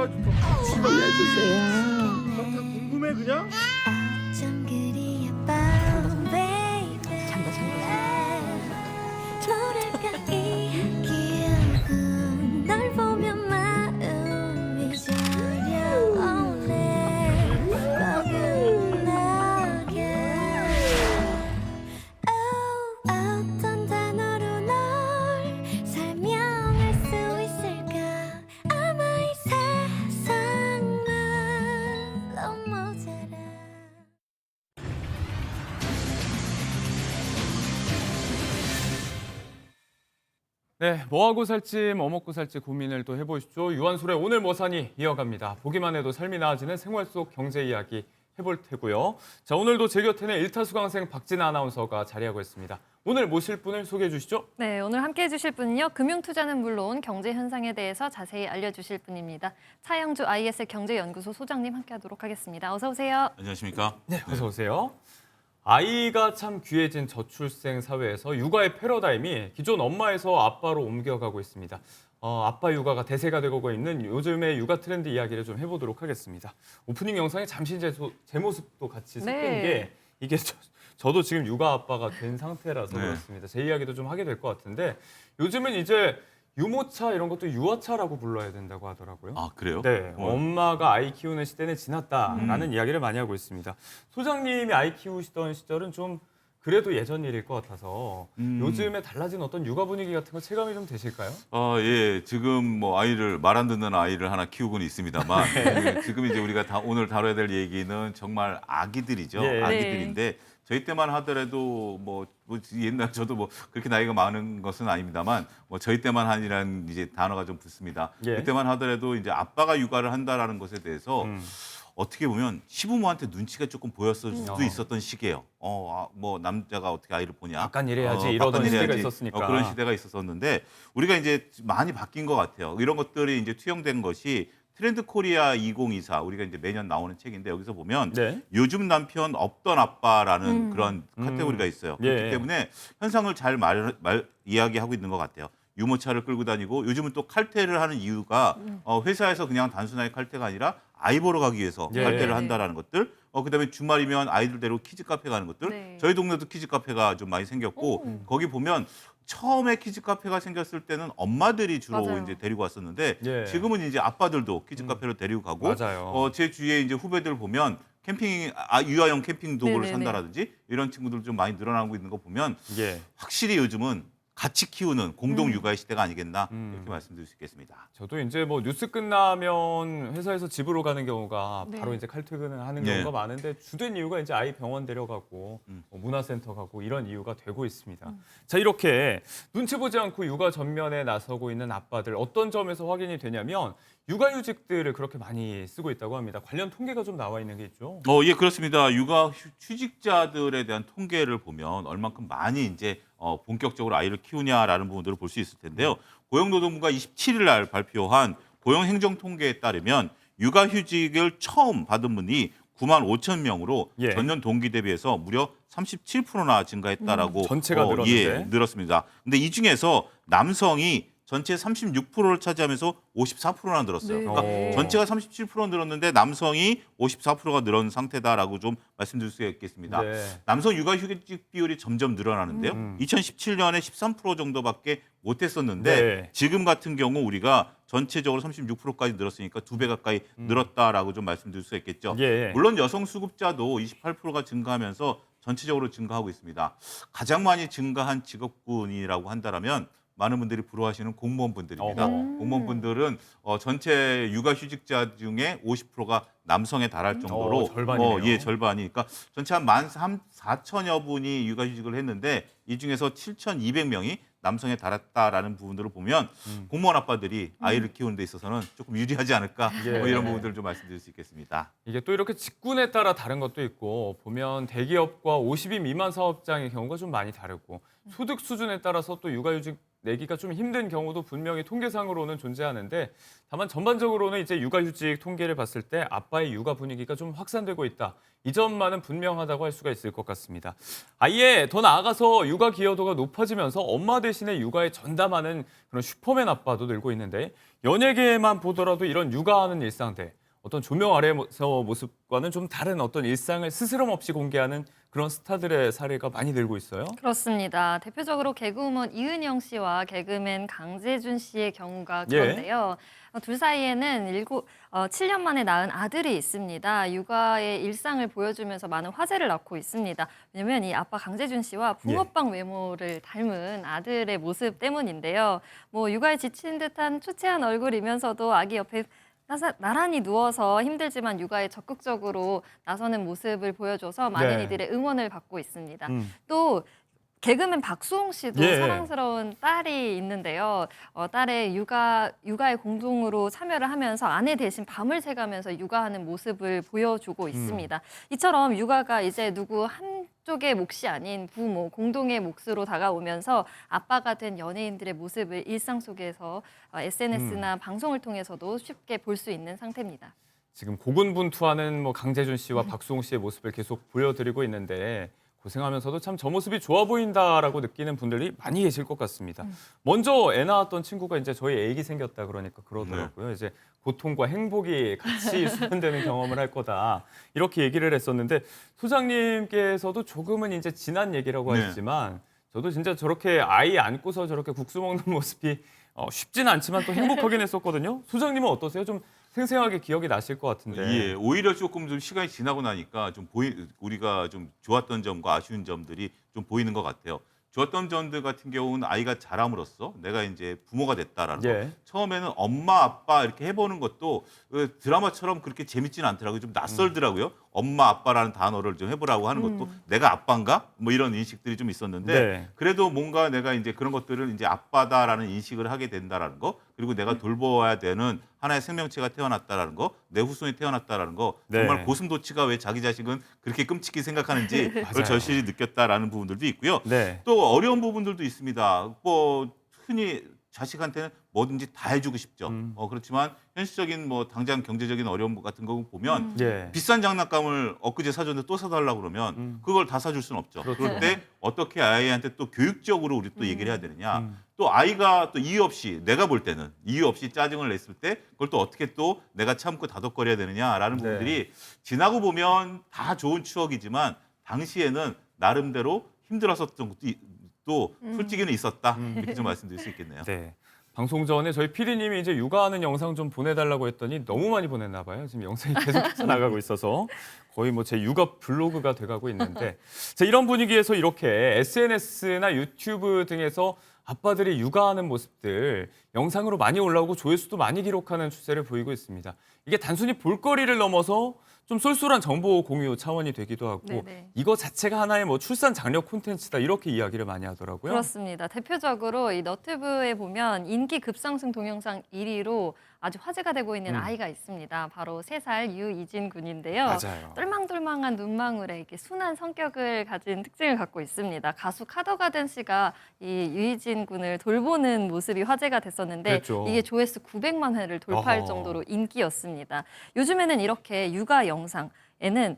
같이 들려주세요. 다 궁금해 그냥? 좀 그리 예뻐 baby 잔다 잔다. 뭐랄까 이 기분 널 보면 마음이 저려오네 포근하게 어떤 단어로 널 설명할 수 있을까 아마 이 세상만 모자라 네, 뭐 하고 살지, 뭐 먹고 살지 고민을 또 해보시죠. 유한솔의 오늘 뭐 사니 이어갑니다. 보기만 해도 삶이 나아지는 생활 속 경제 이야기 해볼 테고요. 자, 오늘도 제 곁에는 일타수강생 박진아 아나운서가 자리하고 있습니다. 오늘 모실 분을 소개해 주시죠. 네, 오늘 함께해 주실 분은요. 금융투자는 물론 경제 현상에 대해서 자세히 알려주실 분입니다. 차영주 IS 경제연구소 소장님 함께하도록 하겠습니다. 어서 오세요. 안녕하십니까? 네, 어서 오세요. 아이가 참 귀해진 저출생 사회에서 육아의 패러다임이 기존 엄마에서 아빠로 옮겨가고 있습니다. 아빠 육아가 대세가 되고 있는 요즘의 육아 트렌드 이야기를 좀 해보도록 하겠습니다. 오프닝 영상에 잠시 제 모습도 같이 섞인 네. 게 이게 저도 지금 육아 아빠가 된 상태라서 네. 그렇습니다. 제 이야기도 좀 하게 될 것 같은데 요즘은 이제 유모차 이런 것도 유아차라고 불러야 된다고 하더라고요. 아, 그래요? 네, 엄마가 아이 키우는 시대는 지났다라는 음. 이야기를 많이 하고 있습니다. 소장님이 아이 키우시던 시절은 좀 그래도 예전 일일 것 같아서 요즘에 달라진 어떤 육아 분위기 같은 거 체감이 좀 되실까요? 예. 지금 뭐 아이를 말 안 듣는 아이를 하나 키우고는 있습니다만 지금 이제 우리가 오늘 다뤄야 될 얘기는 정말 아기들이죠. 예. 아기들인데 저희 때만 하더라도 뭐 옛날 저도 뭐 그렇게 나이가 많은 것은 아닙니다만 뭐 저희 때만 한이라는 이제 단어가 좀 붙습니다. 예. 그때만 하더라도 이제 아빠가 육아를 한다라는 것에 대해서 어떻게 보면 시부모한테 눈치가 조금 보였을 수도 있었던 시기예요. 뭐 남자가 어떻게 아이를 보냐. 바깥 일해야지 이러던 바깥 시대가 일해야지. 있었으니까. 그런 시대가 있었었는데 우리가 이제 많이 바뀐 것 같아요. 이런 것들이 이제 투영된 것이 트렌드 코리아 2024 우리가 이제 매년 나오는 책인데 여기서 보면 네. 요즘 남편 없던 아빠라는 그런 카테고리가 있어요. 예. 그렇기 때문에 현상을 잘 이야기하고 있는 것 같아요. 유모차를 끌고 다니고 요즘은 또 칼퇴를 하는 이유가 회사에서 그냥 단순하게 칼퇴가 아니라 아이 보러 가기 위해서 예. 칼퇴를 한다라는 것들. 그다음에 주말이면 아이들 데리고 키즈 카페 가는 것들. 네. 저희 동네도 키즈 카페가 좀 많이 생겼고 거기 보면 처음에 키즈 카페가 생겼을 때는 엄마들이 주로 맞아요. 이제 데리고 왔었는데 예. 지금은 이제 아빠들도 키즈 카페를 데리고 가고 맞아요. 제 주위에 이제 후배들 보면 캠핑 유아용 캠핑 도구를 네네네. 산다라든지 이런 친구들 좀 많이 늘어나고 있는 거 보면 예. 확실히 요즘은 같이 키우는 공동 육아의 시대가 아니겠나 이렇게 말씀드릴 수 있겠습니다. 저도 이제 뭐 뉴스 끝나면 회사에서 집으로 가는 경우가 네. 바로 이제 칼퇴근을 하는 네. 경우가 많은데 주된 이유가 이제 아이 병원 데려가고 뭐 문화센터 가고 이런 이유가 되고 있습니다. 자, 이렇게 눈치 보지 않고 육아 전면에 나서고 있는 아빠들 어떤 점에서 확인이 되냐면 육아휴직들을 그렇게 많이 쓰고 있다고 합니다. 관련 통계가 좀 나와 있는 게 있죠. 예, 그렇습니다. 육아 휴직자들에 대한 통계를 보면 얼만큼 많이 이제 본격적으로 아이를 키우냐라는 부분들을 볼 수 있을 텐데요. 고용노동부가 27일 날 발표한 고용행정 통계에 따르면 육아휴직을 처음 받은 분이 9만 5천 명으로 예. 전년 동기 대비해서 무려 37%나 증가했다라고 전체가 늘었는데. 늘었습니다. 근데 이 중에서 남성이 전체 36%를 차지하면서 54%나 늘었어요. 네. 그러니까 오. 전체가 37% 늘었는데 남성이 54%가 늘은 상태다라고 좀 말씀드릴 수 있겠습니다. 네. 남성 육아휴직 비율이 점점 늘어나는데요. 2017년에 13% 정도밖에 못했었는데 네. 지금 같은 경우 우리가 전체적으로 36%까지 늘었으니까 2배 가까이 늘었다라고 좀 말씀드릴 수 있겠죠. 예. 물론 여성 수급자도 28%가 증가하면서 전체적으로 증가하고 있습니다. 가장 많이 증가한 직업군이라고 한다면 많은 분들이 부러워하시는 공무원분들입니다. 어허. 공무원분들은 전체 육아휴직자 중에 50%가 남성에 달할 정도로 절반이네요. 예, 절반이니까 전체 한 14,000여 분이 육아휴직을 했는데 이 중에서 7,200명이 남성에 달했다라는 부분들을 보면 공무원 아빠들이 아이를 키우는 데 있어서는 조금 유리하지 않을까 예. 이런 부분들을 좀 말씀드릴 수 있겠습니다. 이게 또 이렇게 직군에 따라 다른 것도 있고 보면 대기업과 50인 미만 사업장의 경우가 좀 많이 다르고 소득 수준에 따라서 또 육아휴직 내기가 좀 힘든 경우도 분명히 통계상으로는 존재하는데 다만 전반적으로는 이제 육아휴직 통계를 봤을 때 아빠의 육아 분위기가 좀 확산되고 있다. 이 점만은 분명하다고 할 수가 있을 것 같습니다. 아예 더 나아가서 육아 기여도가 높아지면서 엄마 대신에 육아에 전담하는 그런 슈퍼맨 아빠도 늘고 있는데 연예계만 보더라도 이런 육아하는 일상들 어떤 조명 아래서 모습과는 좀 다른 어떤 일상을 스스럼 없이 공개하는 그런 스타들의 사례가 많이 늘고 있어요. 그렇습니다. 대표적으로 개그우먼 이은영 씨와 개그맨 강재준 씨의 경우가 예. 그런데요. 둘 사이에는 7년 만에 낳은 아들이 있습니다. 육아의 일상을 보여주면서 많은 화제를 낳고 있습니다. 왜냐하면 이 아빠 강재준 씨와 붕어빵 외모를 닮은 아들의 모습 때문인데요. 뭐 육아에 지친 듯한 초췌한 얼굴이면서도 아기 옆에 나란히 누워서 힘들지만 육아에 적극적으로 나서는 모습을 보여줘서 많은 네. 이들의 응원을 받고 있습니다. 음. 또 개그맨 박수홍 씨도 예. 사랑스러운 딸이 있는데요. 딸의 육아에 공동으로 참여를 하면서 아내 대신 밤을 새가면서 육아하는 모습을 보여주고 있습니다. 이처럼 육아가 이제 누구 한쪽의 몫이 아닌 부모 공동의 몫으로 다가오면서 아빠가 된 연예인들의 모습을 일상 속에서 SNS나 방송을 통해서도 쉽게 볼 수 있는 상태입니다. 지금 고군분투하는 뭐 강재준 씨와 박수홍 씨의 모습을 계속 보여드리고 있는데 고생하면서도 참 저 모습이 좋아 보인다라고 느끼는 분들이 많이 계실 것 같습니다. 먼저 애 낳았던 친구가 이제 저희 애기 생겼다 그러니까 그러더라고요. 이제 고통과 행복이 같이 수반되는 경험을 할 거다 이렇게 얘기를 했었는데 소장님께서도 조금은 이제 지난 얘기라고 네. 하시지만 저도 진짜 저렇게 아이 안고서 저렇게 국수 먹는 모습이 쉽지는 않지만 또 행복하긴 했었거든요. 소장님은 어떠세요? 좀 생생하게 기억이 나실 것 같은데. 예, 오히려 조금 좀 시간이 지나고 나니까 좀 우리가 좀 좋았던 점과 아쉬운 점들이 좀 보이는 것 같아요. 좋았던 점들 같은 경우는 아이가 자람으로써 내가 이제 부모가 됐다라는 거. 예. 처음에는 엄마 아빠 이렇게 해보는 것도 드라마처럼 그렇게 재밌지는 않더라고요. 좀 낯설더라고요. 엄마 아빠라는 단어를 좀 해보라고 하는 것도 내가 아빠인가 뭐 이런 인식들이 좀 있었는데 네. 그래도 뭔가 내가 이제 그런 것들을 이제 아빠다라는 인식을 하게 된다라는 거 그리고 내가 돌보아야 되는 하나의 생명체가 태어났다라는 거 내 후손이 태어났다라는 거 정말 네. 고슴도치가 왜 자기 자식은 그렇게 끔찍히 생각하는지 그걸 맞아요. 절실히 느꼈다라는 부분들도 있고요. 네. 또 어려운 부분들도 있습니다. 뭐 흔히 자식한테는 뭐든지 다 해주고 싶죠. 그렇지만 현실적인 뭐 당장 경제적인 어려움 같은 거 보면 예. 비싼 장난감을 엊그제 사줬는데 또 사달라고 그러면 그걸 다 사줄 수는 없죠. 그렇죠. 그럴 때 어떻게 아이한테 또 교육적으로 우리 또 얘기를 해야 되느냐. 또 아이가 또 이유 없이 내가 볼 때는 이유 없이 짜증을 냈을 때 그걸 또 어떻게 또 내가 참고 다독거려야 되느냐라는 네. 부분들이 지나고 보면 다 좋은 추억이지만 당시에는 나름대로 힘들었었던 것도 또 솔직히는 있었다. 이렇게 좀 말씀드릴 수 있겠네요. 네. 방송 전에 저희 PD님이 이제 육아하는 영상 좀 보내달라고 했더니 너무 많이 보냈나 봐요. 지금 영상이 계속해서 나가고 있어서 거의 뭐 제 육아 블로그가 돼가고 있는데 자, 이런 분위기에서 이렇게 SNS나 유튜브 등에서 아빠들이 육아하는 모습들 영상으로 많이 올라오고 조회수도 많이 기록하는 추세를 보이고 있습니다. 이게 단순히 볼거리를 넘어서 좀 쏠쏠한 정보 공유 차원이 되기도 하고 네네. 이거 자체가 하나의 뭐 출산 장려 콘텐츠다 이렇게 이야기를 많이 하더라고요. 그렇습니다. 대표적으로 이 너튜브에 보면 인기 급상승 동영상 1위로 아주 화제가 되고 있는 아이가 있습니다. 바로 3살 유이진 군인데요. 맞아요. 똘망똘망한 눈망울에 이렇게 순한 성격을 가진 특징을 갖고 있습니다. 가수 카더가든 씨가 이 유이진 군을 돌보는 모습이 화제가 됐었는데 그랬죠. 이게 조회수 900만 회를 돌파할 어허. 정도로 인기였습니다. 요즘에는 이렇게 육아 영상 에는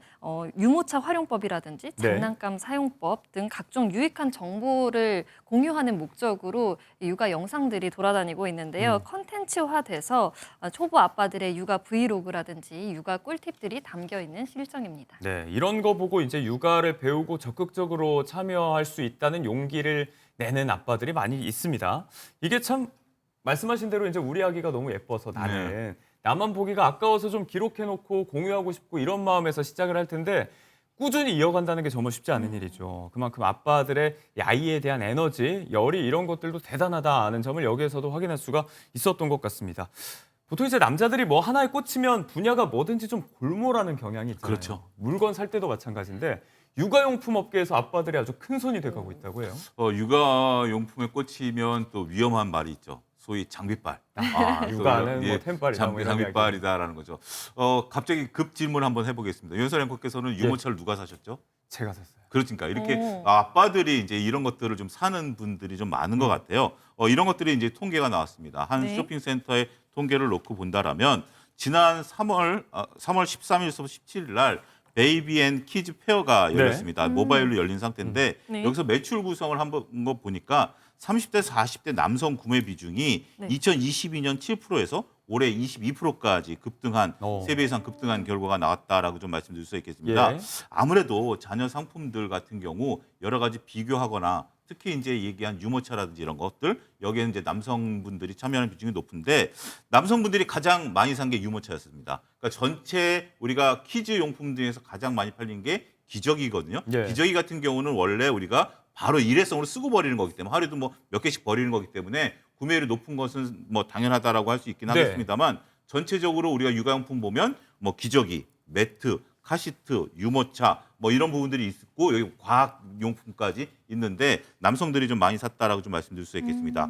유모차 활용법이라든지 네. 장난감 사용법 등 각종 유익한 정보를 공유하는 목적으로 이 육아 영상들이 돌아다니고 있는데요. 컨텐츠화돼서 초보 아빠들의 육아 브이로그라든지 육아 꿀팁들이 담겨 있는 실정입니다. 네, 이런 거 보고 이제 육아를 배우고 적극적으로 참여할 수 있다는 용기를 내는 아빠들이 많이 있습니다. 이게 참 말씀하신 대로 이제 우리 아기가 너무 예뻐서 나는 나만 보기가 아까워서 좀 기록해놓고 공유하고 싶고 이런 마음에서 시작을 할 텐데 꾸준히 이어간다는 게 정말 쉽지 않은 일이죠. 그만큼 아빠들의 이 아이에 대한 에너지, 열이 이런 것들도 대단하다는 점을 여기에서도 확인할 수가 있었던 것 같습니다. 보통 이제 남자들이 뭐 하나에 꽂히면 분야가 뭐든지 좀 골몰하는 경향이 있잖아요. 그렇죠. 물건 살 때도 마찬가지인데 육아용품 업계에서 아빠들이 아주 큰 손이 돼가고 있다고 해요. 육아용품에 꽂히면 또 위험한 말이 있죠. 소위 장비빨. 육아는 또 뭐 템빨이다, 뭐 이런 장비빨이다라는 거죠. 갑자기 급 질문 한번 해보겠습니다. 윤선 앵커께서는 유모차를 누가 사셨죠? 제가 샀어요. 그러니까 이렇게 오. 아빠들이 이제 이런 것들을 좀 사는 분들이 좀 많은 것 같아요. 이런 것들이 이제 통계가 나왔습니다. 한 네. 쇼핑센터의 통계를 놓고 본다라면 지난 3월 13일부터 17일 날 베이비 앤 키즈 페어가 네. 열렸습니다. 모바일로 열린 상태인데 네. 여기서 매출 구성을 한번 거 보니까 30대 40대 남성 구매 비중이 네. 2022년 7%에서 올해 22%까지 급등한 어. 3배 이상 급등한 결과가 나왔다라고 좀 말씀드릴 수 있겠습니다. 예. 아무래도 자녀 상품들 같은 경우 여러 가지 비교하거나 특히 이제 얘기한 유모차라든지 이런 것들 여기에는 이제 남성분들이 참여하는 비중이 높은데 남성분들이 가장 많이 산 게 유모차였습니다. 그러니까 전체 우리가 키즈 용품 중에서 가장 많이 팔린 게 기저귀거든요. 예. 기저귀 같은 경우는 원래 우리가 바로 일회성으로 쓰고 버리는 거기 때문에 하루에도 뭐 몇 개씩 버리는 거기 때문에 구매율이 높은 것은 뭐 당연하다라고 할 수 있긴 네. 하겠습니다만 전체적으로 우리가 육아용품 보면 뭐 기저귀, 매트, 카시트, 유모차 뭐 이런 부분들이 있고 여기 과학용품까지 있는데 남성들이 좀 많이 샀다라고 좀 말씀드릴 수 있겠습니다.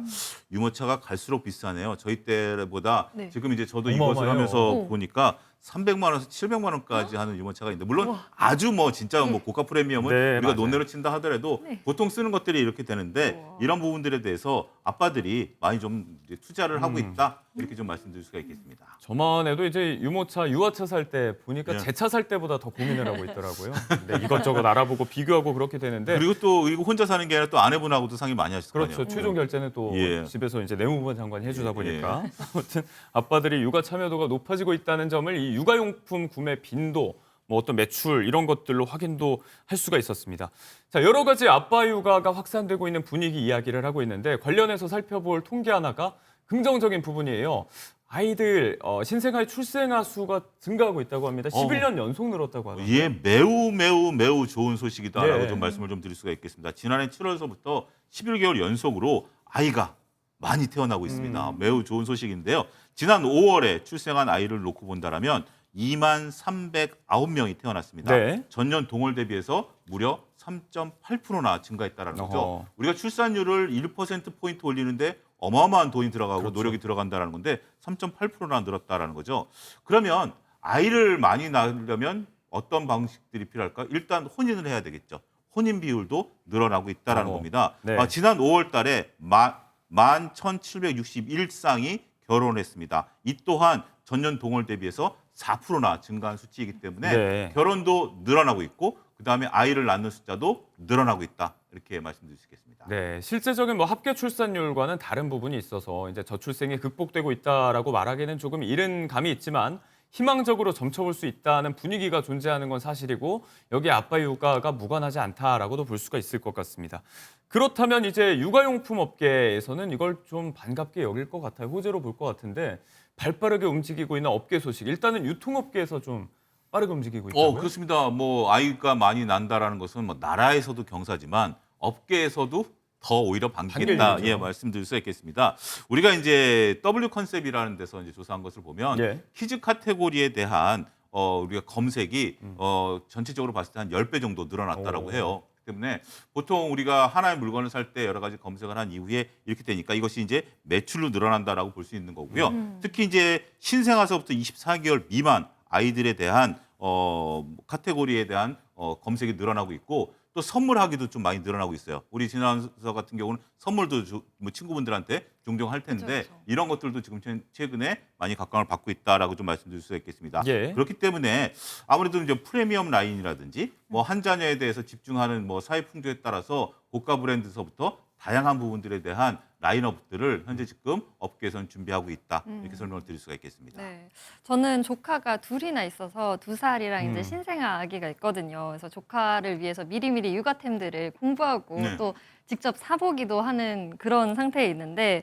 유모차가 갈수록 비싸네요. 저희 때보다 네. 지금 이제 저도 이것을 어마어마해요. 하면서 오. 보니까 300만 원에서 700만 원까지 하는 유모차가 있는데 물론 아주 뭐 진짜 뭐 고가 프리미엄은 네, 우리가 맞아요. 논외로 친다 하더라도 네. 보통 쓰는 것들이 이렇게 되는데 우와. 이런 부분들에 대해서 아빠들이 많이 좀 이제 투자를 하고 있다 이렇게 좀 말씀드릴 수가 있겠습니다. 저만 해도 이제 유모차, 유아차 살 때 보니까 예. 제 차 살 때보다 더 고민을 하고 있더라고요. 근데 이것저것 알아보고 비교하고 그렇게 되는데 그리고 또 이거 혼자 사는 게 아니라 또 아내분하고도 상의 많이 하실 거 그렇죠. 아니에요. 최종 결제는 또 예. 집에서 이제 내무부 장관이 해주다 예. 보니까 아무튼 아빠들이 육아 참여도가 높아지고 있다는 점을 이 육아용품 구매 빈도, 뭐 어떤 매출 이런 것들로 확인도 할 수가 있었습니다. 자, 여러 가지 아빠 육아가 확산되고 있는 분위기 이야기를 하고 있는데 관련해서 살펴볼 통계 하나가 긍정적인 부분이에요. 아이들 신생아의 출생아 수가 증가하고 있다고 합니다. 11년 연속 늘었다고 하더라고요. 예, 매우 좋은 소식이다라고 네. 좀 말씀을 좀 드릴 수가 있겠습니다. 지난해 7월서부터 11개월 연속으로 아이가 많이 태어나고 있습니다. 매우 좋은 소식인데요. 지난 5월에 출생한 아이를 놓고 본다라면 2만 309명이 태어났습니다. 네. 전년 동월 대비해서 무려 3.8%나 증가했다라는 거죠. 어허. 우리가 출산율을 1%포인트 올리는데 어마어마한 돈이 들어가고 그렇죠. 노력이 들어간다는 건데 3.8%나 늘었다라는 거죠. 그러면 아이를 많이 낳으려면 어떤 방식들이 필요할까? 일단 혼인을 해야 되겠죠. 혼인 비율도 늘어나고 있다라는 어허. 겁니다. 네. 지난 5월 달에 11,761쌍이 결혼했습니다. 이 또한 전년 동월 대비해서 4%나 증가한 수치이기 때문에 네. 결혼도 늘어나고 있고 그다음에 아이를 낳는 숫자도 늘어나고 있다. 이렇게 말씀드릴 수 있겠습니다. 네, 실제적인 뭐 합계 출산율과는 다른 부분이 있어서 이제 저출생이 극복되고 있다라고 말하기는 조금 이른 감이 있지만 희망적으로 점쳐볼 수 있다는 분위기가 존재하는 건 사실이고 여기에 아빠 육아가 무관하지 않다라고도 볼 수가 있을 것 같습니다. 그렇다면 이제 육아용품 업계에서는 이걸 좀 반갑게 여길 것 같아요. 호재로 볼 것 같은데 발빠르게 움직이고 있는 업계 소식. 일단은 유통업계에서 좀 빠르게 움직이고 있다고요? 그렇습니다. 뭐 아이가 많이 난다라는 것은 뭐 나라에서도 경사지만 업계에서도 더 오히려 반기겠다. 반길 일이죠. 예, 말씀드릴 수 있겠습니다. 우리가 이제 W 컨셉이라는 데서 이제 조사한 것을 보면 예. 키즈 카테고리에 대한 우리가 검색이 전체적으로 봤을 때 한 10배 정도 늘어났다라고 오. 해요. 그렇기 때문에 보통 우리가 하나의 물건을 살 때 여러 가지 검색을 한 이후에 이렇게 되니까 이것이 이제 매출로 늘어난다라고 볼 수 있는 거고요. 특히 이제 신생아서부터 24개월 미만 아이들에 대한 카테고리에 대한 검색이 늘어나고 있고 또 선물하기도 좀 많이 늘어나고 있어요. 우리 진아나운서 같은 경우는 선물도 뭐 친구분들한테 종종 할 텐데 그렇죠. 이런 것들도 지금 최근에 많이 각광을 받고 있다라고 좀 말씀드릴 수 있겠습니다. 예. 그렇기 때문에 아무래도 이제 프리미엄 라인이라든지 뭐 한 자녀에 대해서 집중하는 뭐 사회 풍조에 따라서 고가 브랜드서부터 다양한 부분들에 대한 라인업들을 현재 지금 업계에서는 준비하고 있다. 이렇게 설명을 드릴 수가 있겠습니다. 네, 저는 조카가 둘이나 있어서 2살이랑 이제 음. 신생아 아기가 있거든요. 그래서 조카를 위해서 미리미리 육아템들을 공부하고 네. 또 직접 사보기도 하는 그런 상태에 있는데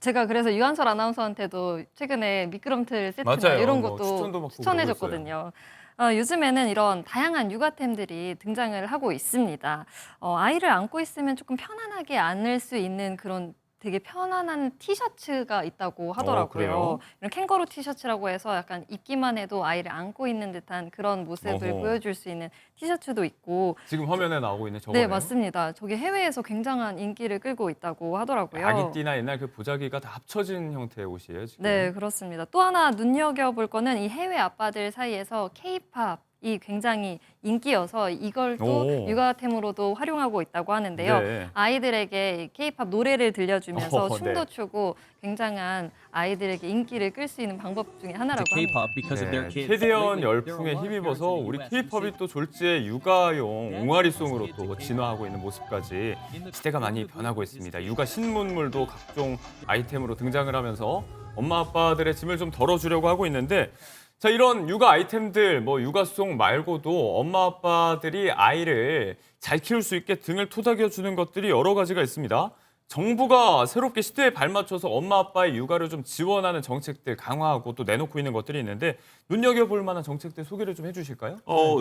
제가 그래서 유한설 아나운서한테도 최근에 미끄럼틀 세트나 맞아요. 이런 뭐 것도 추천도 받고 추천해줬거든요. 요즘에는 이런 다양한 육아템들이 등장을 하고 있습니다. 아이를 안고 있으면 조금 편안하게 안을 수 있는 그런 되게 편안한 티셔츠가 있다고 하더라고요. 그래요? 이런 캥거루 티셔츠라고 해서 약간 입기만 해도 아이를 안고 있는 듯한 그런 모습을 어허. 보여줄 수 있는 티셔츠도 있고. 지금 화면에 나오고 있는 저거네요. 네, 맞습니다. 저게 해외에서 굉장한 인기를 끌고 있다고 하더라고요. 아기띠나 옛날 그 보자기가 다 합쳐진 형태의 옷이에요. 지금. 네, 그렇습니다. 또 하나 눈여겨볼 거는 이 해외 아빠들 사이에서 K-팝 K-팝이 굉장히 인기여서 이걸 또 오. 육아템으로도 활용하고 있다고 하는데요. 네. 아이들에게 K-팝 노래를 들려주면서 네. 춤도 추고 굉장한 아이들에게 인기를 끌 수 있는 방법 중에 하나라고 합니다. 네, 캐디언 열풍에 힘입어서 우리 K-팝이 또 졸지에 육아용 옹알이송으로 또 진화하고 있는 모습까지 시대가 많이 변하고 있습니다. 육아 신문물도 각종 아이템으로 등장을 하면서 엄마 아빠들의 짐을 좀 덜어주려고 하고 있는데 자 이런 육아 아이템들 뭐 육아송 말고도 엄마 아빠들이 아이를 잘 키울 수 있게 등을 토닥여 주는 것들이 여러 가지가 있습니다. 정부가 새롭게 시대에 발맞춰서 엄마 아빠의 육아를 좀 지원하는 정책들 강화하고 또 내놓고 있는 것들이 있는데 눈여겨볼 만한 정책들 소개를 좀 해주실까요?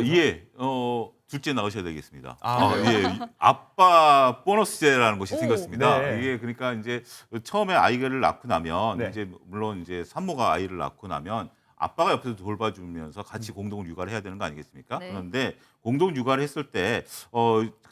예. 둘째 나오셔야 되겠습니다. 아, 예. 아빠 보너스제라는 것이 오, 생겼습니다. 네. 이게 그러니까 이제 처음에 아이를 낳고 나면 네. 이제 물론 이제 산모가 아이를 낳고 나면 아빠가 옆에서 돌봐주면서 같이 공동 육아를 해야 되는 거 아니겠습니까? 네. 그런데 공동 육아를 했을 때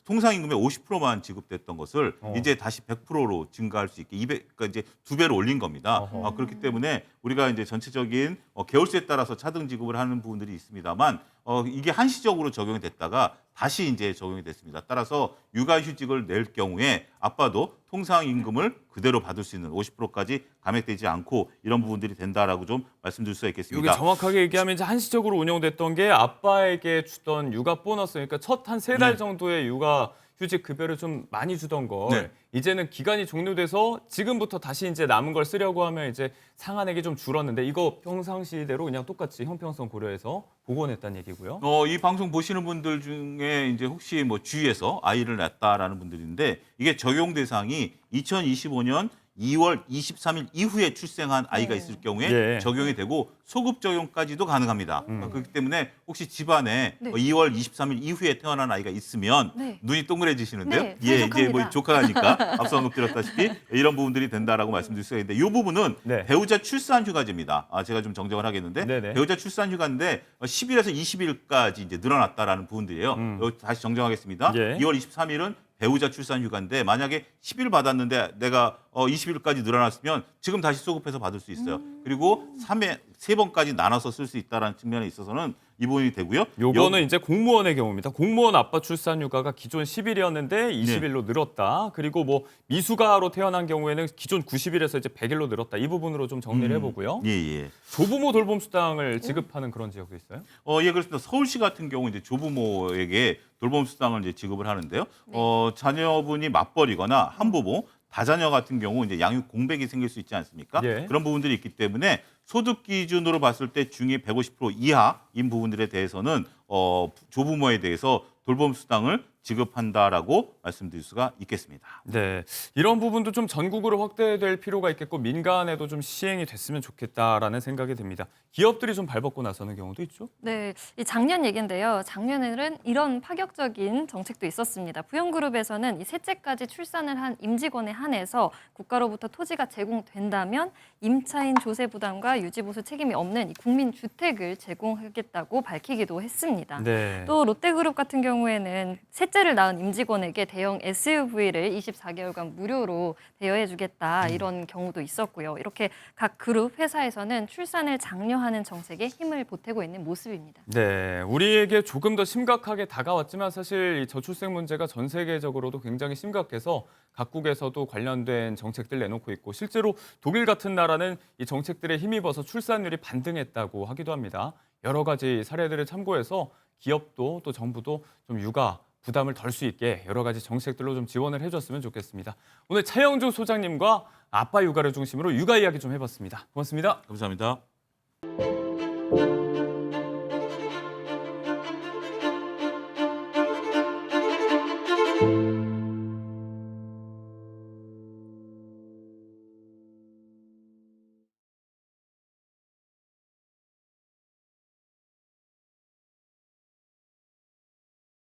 통상 임금의 50%만 지급됐던 것을 이제 다시 100%로 증가할 수 있게 그러니까 이제 2배로 올린 겁니다. 어허. 그렇기 때문에 우리가 이제 전체적인 개월수에 따라서 차등 지급을 하는 부분들이 있습니다만 이게 한시적으로 적용이 됐다가 다시 이제 적용이 됐습니다. 따라서 육아휴직을 낼 경우에 아빠도 통상 임금을 그대로 받을 수 있는 50%까지 감액되지 않고 이런 부분들이 된다라고 좀 말씀드릴 수 이게 있겠습니다. 정확하게 얘기하면 이제 한시적으로 운영됐던 게 아빠에게 주던 육아 보너스, 그러니까 첫 한 3달 네. 정도의 육아 휴직 급여를 좀 많이 주던 걸 네. 이제는 기간이 종료돼서 지금부터 다시 이제 남은 걸 쓰려고 하면 이제 상한액이 좀 줄었는데 이거 평상시대로 그냥 똑같이 형평성 고려해서 복원했다는 얘기고요. 이 방송 보시는 분들 중에 이제 혹시 뭐 주위에서 아이를 낳았다라는 분들인데 이게 적용 대상이 2025년 2월 23일 이후에 출생한 아이가 있을 경우에 예. 적용이 되고 소급 적용까지도 가능합니다. 그렇기 때문에 혹시 집안에 네. 2월 23일 이후에 태어난 아이가 있으면 네. 눈이 동그래지시는데요. 네, 예, 이제 족합니다. 뭐 조카니까 앞서 언급드렸다시피 이런 부분들이 된다라고 말씀드릴 수가 있는데 이 부분은 네. 배우자 출산 휴가제입니다. 제가 좀 정정을 하겠는데 네네. 배우자 출산 휴가인데 10일에서 20일까지 이제 늘어났다라는 부분들이에요. 여기 다시 정정하겠습니다. 예. 2월 23일은 배우자 출산 휴가인데 만약에 10일 받았는데 내가 20일까지 늘어났으면 지금 다시 소급해서 받을 수 있어요. 그리고 3번까지 나눠서 쓸 수 있다는 측면에 있어서는 이 부분이 되고요. 요거는 이제 공무원의 경우입니다. 공무원 아빠 출산 휴가가 기존 10일이었는데 20일로 늘었다. 그리고 뭐 미숙아로 태어난 경우에는 기존 90일에서 이제 100일로 늘었다. 이 부분으로 좀 정리를 해보고요. 예. 조부모 돌봄 수당을 지급하는 그런 지역도 있어요? 예, 그렇습니다. 서울시 같은 경우 이제 조부모에게 돌봄 수당을 이제 지급을 하는데요. 자녀분이 맞벌이거나 한부모, 다자녀 같은 경우 이제 양육 공백이 생길 수 있지 않습니까? 예. 그런 부분들이 있기 때문에 소득 기준으로 봤을 때 중위 150% 이하인 부분들에 대해서는 조부모에 대해서 돌봄 수당을 지급한다라고 말씀드릴 수가 있겠습니다. 네, 이런 부분도 좀 전국으로 확대될 필요가 있겠고 민간에도 좀 시행이 됐으면 좋겠다라는 생각이 듭니다. 기업들이 좀 발벗고 나서는 경우도 있죠? 네, 이 작년 얘기인데요. 작년에는 이런 파격적인 정책도 있었습니다. 부영그룹에서는 이 셋째까지 출산을 한 임직원에 한해서 국가로부터 토지가 제공된다면 임차인 조세 부담과 유지보수 책임이 없는 이 국민주택을 제공하겠다고 밝히기도 했습니다. 네. 또 롯데그룹 같은 경우에는 셋째를 낳은 임직원에게 대형 SUV를 24개월간 무료로 대여해주겠다 이런 경우도 있었고요. 이렇게 각 그룹 회사에서는 출산을 장려하는 정책에 힘을 보태고 있는 모습입니다. 네, 우리에게 조금 더 심각하게 다가왔지만 사실 이 저출생 문제가 전 세계적으로도 굉장히 심각해서 각국에서도 관련된 정책들 내놓고 있고 실제로 독일 같은 나라는 이 정책들에 힘입어서 출산율이 반등했다고 하기도 합니다. 여러 가지 사례들을 참고해서 기업도 또 정부도 좀 육아 부담을 덜 수 있게 여러 가지 정책들로 좀 지원을 해줬으면 좋겠습니다. 오늘 차영주 소장님과 아빠 육아를 중심으로 육아 이야기 좀 해봤습니다. 고맙습니다. 감사합니다.